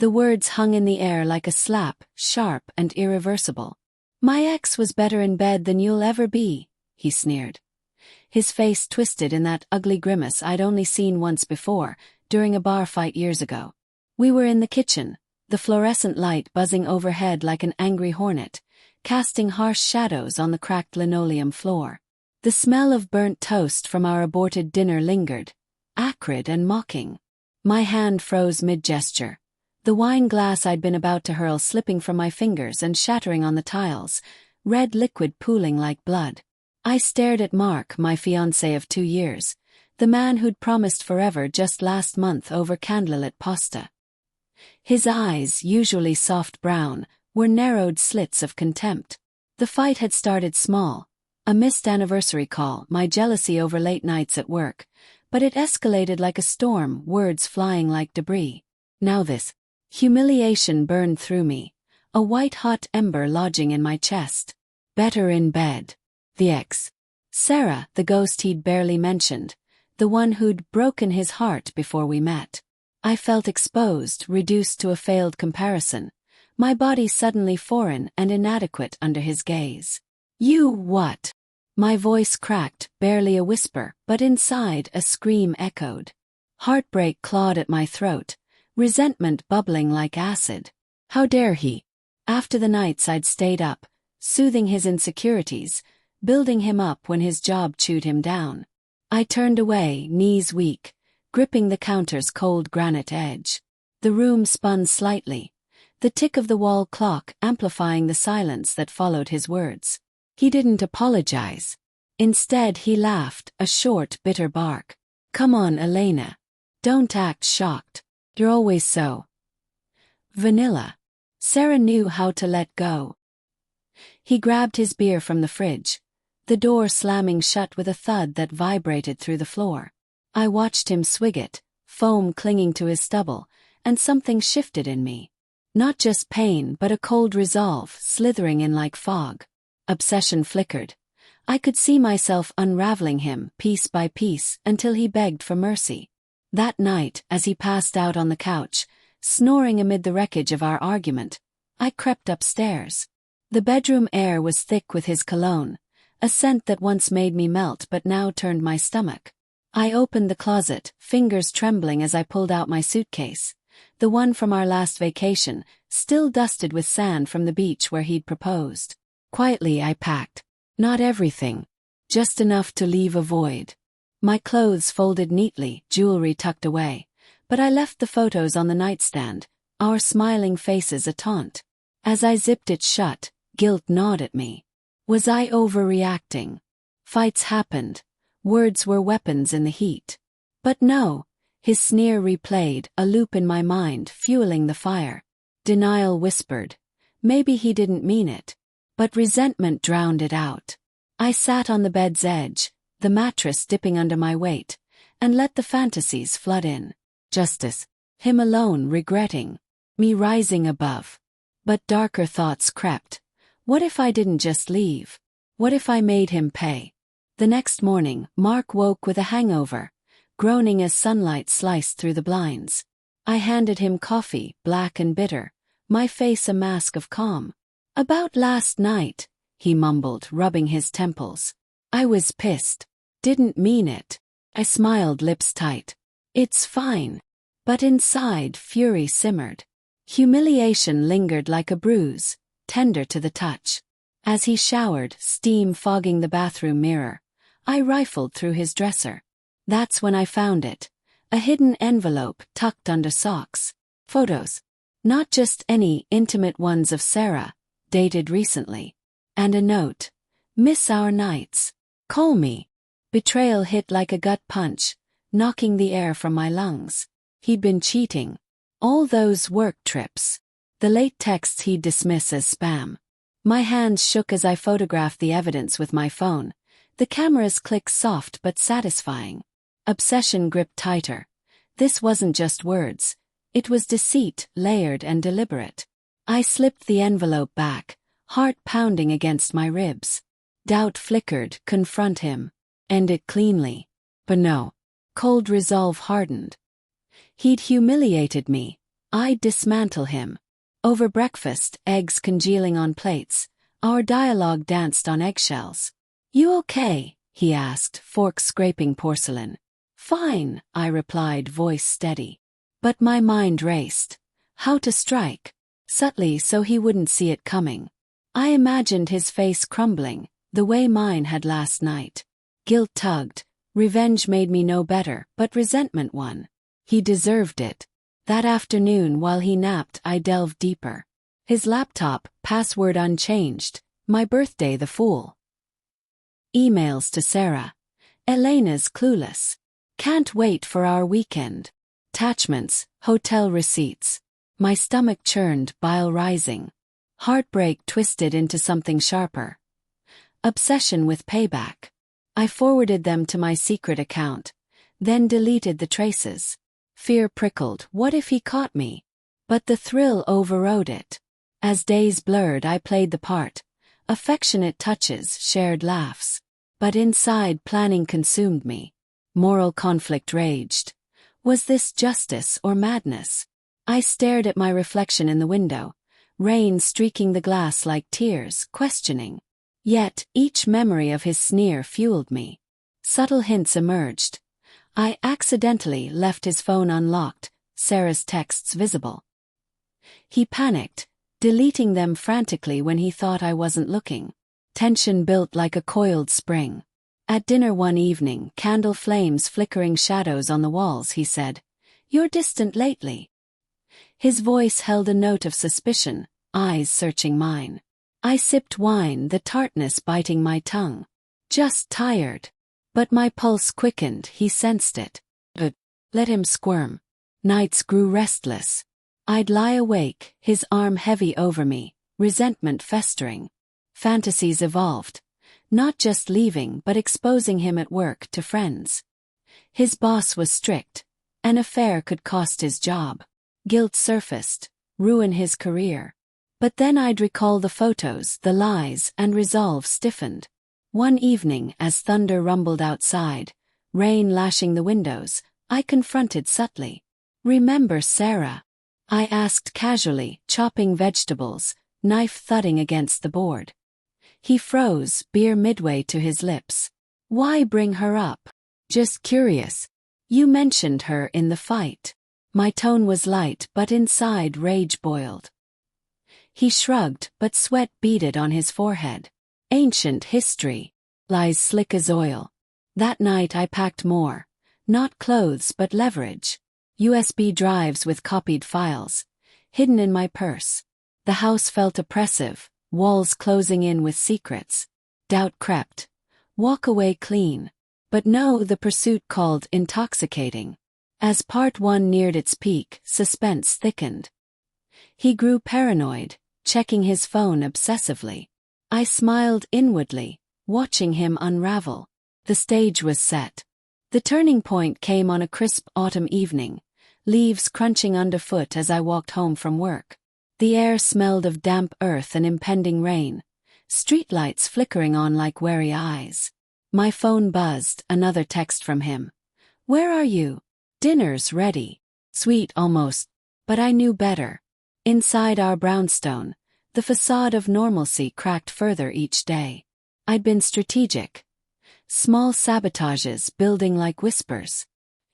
The words hung in the air like a slap, sharp and irreversible. "My ex was better in bed than you'll ever be," he sneered. His face twisted in that ugly grimace I'd only seen once before, during a bar fight years ago. We were in the kitchen, the fluorescent light buzzing overhead like an angry hornet, casting harsh shadows on the cracked linoleum floor. The smell of burnt toast from our aborted dinner lingered, acrid and mocking. My hand froze mid-gesture, the wine glass I'd been about to hurl slipping from my fingers and shattering on the tiles, red liquid pooling like blood. I stared at Mark, my fiancé of 2 years, the man who'd promised forever just last month over candlelit pasta. His eyes, usually soft brown, were narrowed slits of contempt. The fight had started small, a missed anniversary call, my jealousy over late nights at work, but it escalated like a storm, words flying like debris. Now this. Humiliation burned through me, a white-hot ember lodging in my chest. Better in bed. The ex. Sarah, the ghost he'd barely mentioned, the one who'd broken his heart before we met. I felt exposed, reduced to a failed comparison, my body suddenly foreign and inadequate under his gaze. "You what?" My voice cracked, barely a whisper, but inside a scream echoed. Heartbreak clawed at my throat, resentment bubbling like acid. How dare he? After the nights I'd stayed up, soothing his insecurities, building him up when his job chewed him down. I turned away, knees weak, gripping the counter's cold granite edge. The room spun slightly, the tick of the wall clock amplifying the silence that followed his words. He didn't apologize. Instead he laughed, a short, bitter bark. "Come on, Elena. Don't act shocked. You're always so vanilla." Sarah knew how to let go. He grabbed his beer from the fridge, the door slamming shut with a thud that vibrated through the floor. I watched him swig it, foam clinging to his stubble, and something shifted in me. Not just pain but a cold resolve slithering in like fog. Obsession flickered. I could see myself unraveling him, piece by piece, until he begged for mercy. That night, as he passed out on the couch, snoring amid the wreckage of our argument, I crept upstairs. The bedroom air was thick with his cologne, a scent that once made me melt but now turned my stomach. I opened the closet, fingers trembling as I pulled out my suitcase, the one from our last vacation, still dusted with sand from the beach where he'd proposed. Quietly I packed. Not everything. Just enough to leave a void. My clothes folded neatly, jewelry tucked away, but I left the photos on the nightstand, our smiling faces a taunt. As I zipped it shut, guilt gnawed at me. Was I overreacting? Fights happened. Words were weapons in the heat. But no, his sneer replayed, a loop in my mind fueling the fire. Denial whispered. Maybe he didn't mean it. But resentment drowned it out. I sat on the bed's edge, the mattress dipping under my weight, and let the fantasies flood in. Justice. Him alone regretting. Me rising above. But darker thoughts crept. What if I didn't just leave? What if I made him pay? The next morning, Mark woke with a hangover, groaning as sunlight sliced through the blinds. I handed him coffee, black and bitter, my face a mask of calm. "About last night," he mumbled, rubbing his temples. I was pissed. Didn't mean it. I smiled, lips tight. "It's fine." But inside, fury simmered. Humiliation lingered like a bruise, tender to the touch. As he showered, steam fogging the bathroom mirror, I rifled through his dresser. That's when I found it. A hidden envelope tucked under socks. Photos. Not just any intimate ones of Sarah, dated recently. And a note. "Miss our nights. Call me." Betrayal hit like a gut punch, knocking the air from my lungs. He'd been cheating. All those work trips. The late texts he'd dismiss as spam. My hands shook as I photographed the evidence with my phone, the camera's click soft but satisfying. Obsession gripped tighter. This wasn't just words. It was deceit, layered and deliberate. I slipped the envelope back, heart pounding against my ribs. Doubt flickered, confront him. End it cleanly. But no. Cold resolve hardened. He'd humiliated me. I'd dismantle him. Over breakfast, eggs congealing on plates, our dialogue danced on eggshells. "You okay?" he asked, fork scraping porcelain. "Fine," I replied, voice steady. But my mind raced. How to strike? Subtly so he wouldn't see it coming. I imagined his face crumbling, the way mine had last night. Guilt tugged. Revenge made me know better, but resentment won. He deserved it. That afternoon while he napped I delved deeper. His laptop, password unchanged, my birthday the fool. Emails to Sarah. Elena's clueless. Can't wait for our weekend. Attachments, hotel receipts. My stomach churned, bile rising. Heartbreak twisted into something sharper. Obsession with payback. I forwarded them to my secret account, then deleted the traces. Fear prickled, what if he caught me? But the thrill overrode it. As days blurred I played the part. Affectionate touches, shared laughs. But inside planning consumed me. Moral conflict raged. Was this justice or madness? I stared at my reflection in the window, rain streaking the glass like tears, questioning. Yet, each memory of his sneer fueled me. Subtle hints emerged. I accidentally left his phone unlocked, Sarah's texts visible. He panicked, deleting them frantically when he thought I wasn't looking. Tension built like a coiled spring. At dinner one evening, candle flames flickering shadows on the walls, he said, "You're distant lately." His voice held a note of suspicion, eyes searching mine. I sipped wine, the tartness biting my tongue. Just tired. But my pulse quickened, he sensed it. Let him squirm. Nights grew restless. I'd lie awake, his arm heavy over me, resentment festering. Fantasies evolved. Not just leaving but exposing him at work to friends. His boss was strict. An affair could cost his job. Guilt surfaced, ruin his career. But then I'd recall the photos, the lies, and resolve stiffened. One evening, as thunder rumbled outside, rain lashing the windows, I confronted subtly. "Remember Sarah?" I asked casually, chopping vegetables, knife thudding against the board. He froze, beer midway to his lips. "Why bring her up?" "Just curious. You mentioned her in the fight." My tone was light, but inside rage boiled. He shrugged, but sweat beaded on his forehead. "Ancient history. Lies slick as oil." That night I packed more. Not clothes but leverage. USB drives with copied files. Hidden in my purse. The house felt oppressive, walls closing in with secrets. Doubt crept. Walk away clean. But no, the pursuit called intoxicating. As part one neared its peak, suspense thickened. He grew paranoid, checking his phone obsessively. I smiled inwardly, watching him unravel. The stage was set. The turning point came on a crisp autumn evening, leaves crunching underfoot as I walked home from work. The air smelled of damp earth and impending rain, streetlights flickering on like wary eyes. My phone buzzed, another text from him. "Where are you?" "Dinner's ready." Sweet almost, but I knew better. Inside our brownstone, the facade of normalcy cracked further each day. I'd been strategic. Small sabotages building like whispers.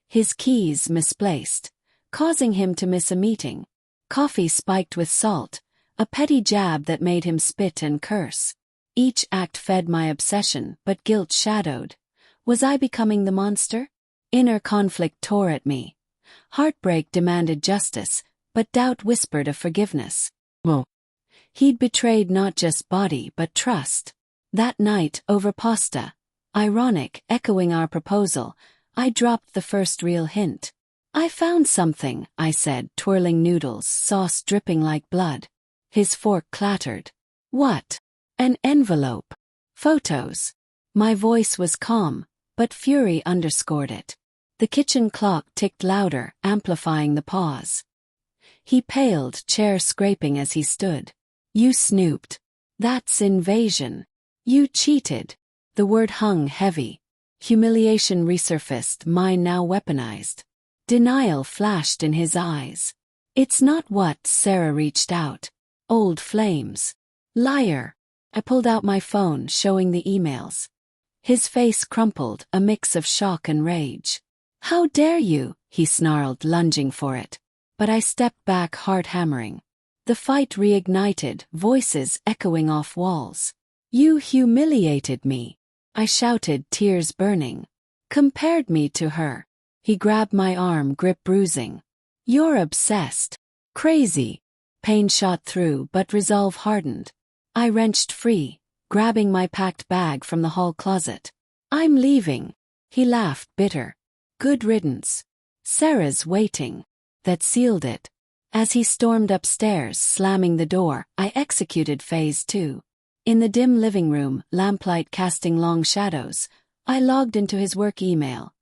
His keys misplaced, causing him to miss a meeting. Coffee spiked with salt, a petty jab that made him spit and curse. Each act fed my obsession, but guilt shadowed. Was I becoming the monster? Inner conflict tore at me. Heartbreak demanded justice, but doubt whispered of forgiveness. Well, he'd betrayed not just body but trust. That night, over pasta, ironic, echoing our proposal, I dropped the first real hint. "I found something," I said, twirling noodles, sauce dripping like blood. His fork clattered. "What?" "An envelope. Photos." My voice was calm, but fury underscored it. The kitchen clock ticked louder, amplifying the pause. He paled, chair scraping as he stood. "You snooped. That's invasion. You cheated." The word hung heavy. Humiliation resurfaced, mine now weaponized. Denial flashed in his eyes. It's not what. Sarah reached out. Old flames. Liar. I pulled out my phone, showing the emails. His face crumpled, a mix of shock and rage. How dare you, he snarled, lunging for it. But I stepped back, heart hammering. The fight reignited, voices echoing off walls. You humiliated me, I shouted, tears burning. Compared me to her. He grabbed my arm, grip bruising. You're obsessed. Crazy. Pain shot through, but resolve hardened. I wrenched free, grabbing my packed bag from the hall closet. I'm leaving. He laughed, bitter. Good riddance. Sarah's waiting. That sealed it. As he stormed upstairs, slamming the door, I executed phase 2. In the dim living room, lamplight casting long shadows, I logged into his work email.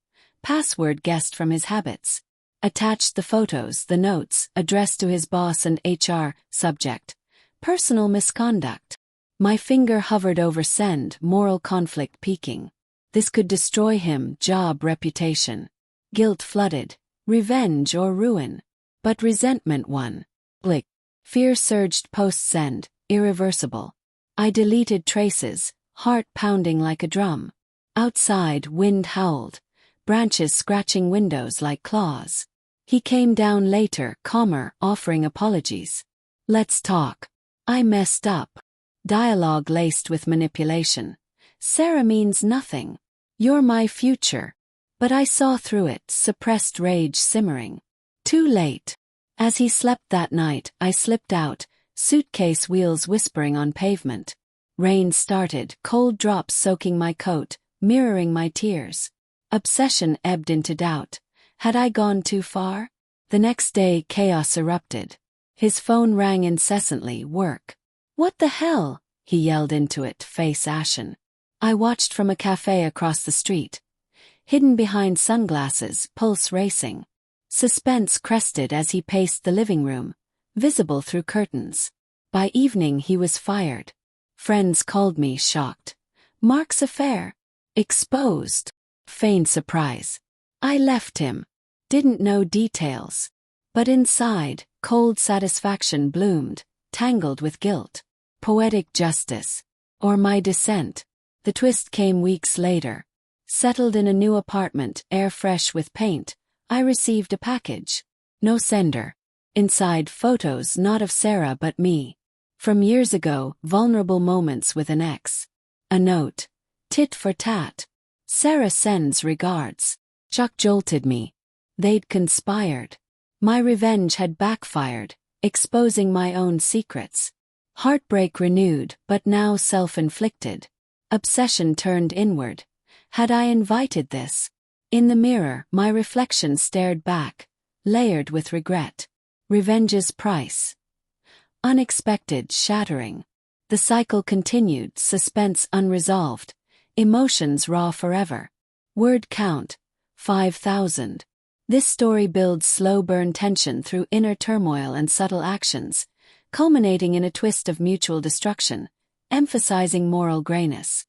Password guessed from his habits. Attached the photos, the notes, addressed to his boss and HR, subject. Personal misconduct. My finger hovered over send, moral conflict peaking. This could destroy him, job, reputation. Guilt flooded. Revenge or ruin. But resentment won. Blick. Fear surged post-send, irreversible. I deleted traces, heart pounding like a drum. Outside, wind howled. Branches scratching windows like claws. He came down later, calmer, offering apologies. Let's talk. I messed up. Dialogue laced with manipulation. Sarah means nothing. You're my future. But I saw through it, suppressed rage simmering. Too late. As he slept that night, I slipped out, suitcase wheels whispering on pavement. Rain started, cold drops soaking my coat, mirroring my tears. Obsession ebbed into doubt. Had I gone too far? The next day, chaos erupted. His phone rang incessantly, work. What the hell? He yelled into it, face ashen. I watched from a cafe across the street. Hidden behind sunglasses, pulse racing. Suspense crested as he paced the living room, visible through curtains. By evening he was fired. Friends called me, shocked. Mark's affair. Exposed. Feigned surprise. I left him. Didn't know details. But inside, cold satisfaction bloomed, tangled with guilt. Poetic justice. Or my descent. The twist came weeks later. Settled in a new apartment, air fresh with paint, I received a package. No sender. Inside, photos not of Sarah but me. From years ago, vulnerable moments with an ex. A note. Tit for tat. Sarah sends regards. Shock jolted me. They'd conspired. My revenge had backfired, exposing my own secrets. Heartbreak renewed, but now self-inflicted. Obsession turned inward. Had I invited this? In the mirror, my reflection stared back, layered with regret. Revenge's price. Unexpected, shattering. The cycle continued, suspense unresolved, emotions raw forever. Word count, 5,000. This story builds slow burn tension through inner turmoil and subtle actions, culminating in a twist of mutual destruction, emphasizing moral grayness.